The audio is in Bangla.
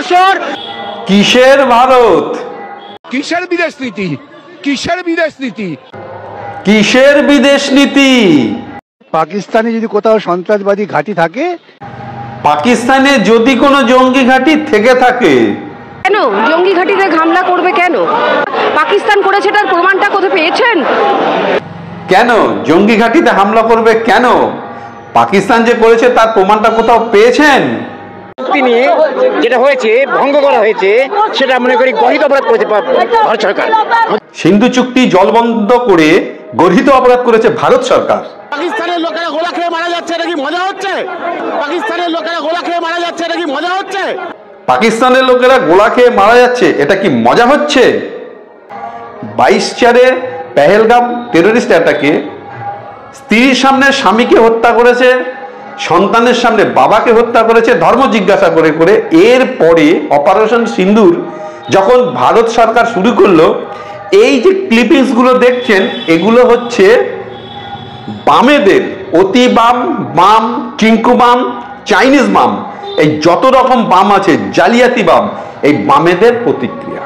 ভারতবর্ষের কিসের ভারত? কিসের বিদেশ নীতি? কিসের বিদেশ নীতি? কিসের বিদেশ নীতি? পাকিস্তানে যদি কোথাও সন্ত্রাসবাদী ঘাঁটি থাকে, পাকিস্তানে যদি কোনো জঙ্গি ঘাঁটি থেকে থাকে, কেন জঙ্গি ঘাঁটিতে হামলা করবে? কেন পাকিস্তান করেছে তার প্রমাণটা কোথায় পেয়েছেন? কেন জঙ্গি ঘাঁটিতে হামলা করবে? কেন পাকিস্তান যে করেছে তার প্রমাণটা কোথাও পেয়েছেন? নিয়ে যেটা হয়েছে ভঙ্গ করা হয়েছে সেটা মনে করি গঠিত অপরাধ করেছে ভারত সরকার। সিন্ধু চুক্তি জলবন্ধ করে গঠিত অপরাধ করেছে ভারত সরকার। পাকিস্তানের লোকেরা গোলা খেয়ে মারা যাচ্ছে, এটা কি মজা হচ্ছে? পাকিস্তানের লোকেরা গোলা খেয়ে মারা যাচ্ছে, এটা কি মজা হচ্ছে? পাকিস্তানের লোকেরা গোলা খেয়ে মারা যাচ্ছে, এটা কি মজা হচ্ছে? 22/4 পেহেলগাম টেররিস্ট অ্যাটাকে স্ত্রীর সামনে স্বামীকে হত্যা করেছে, সন্তানের সামনে বাবাকে হত্যা করেছে ধর্ম জিজ্ঞাসা করে করে। এরপরে অপারেশন সিন্দুর যখন ভারত সরকার শুরু করলো, এই যে ক্লিপিংসগুলো দেখছেন এগুলো হচ্ছে বামেদের, অতি বাম, বাম, চিঙ্কু বাম, চাইনিজ বাম, এই যত রকম বাম আছে, জালিয়াতি বাম, এই বামেদের প্রতিক্রিয়া।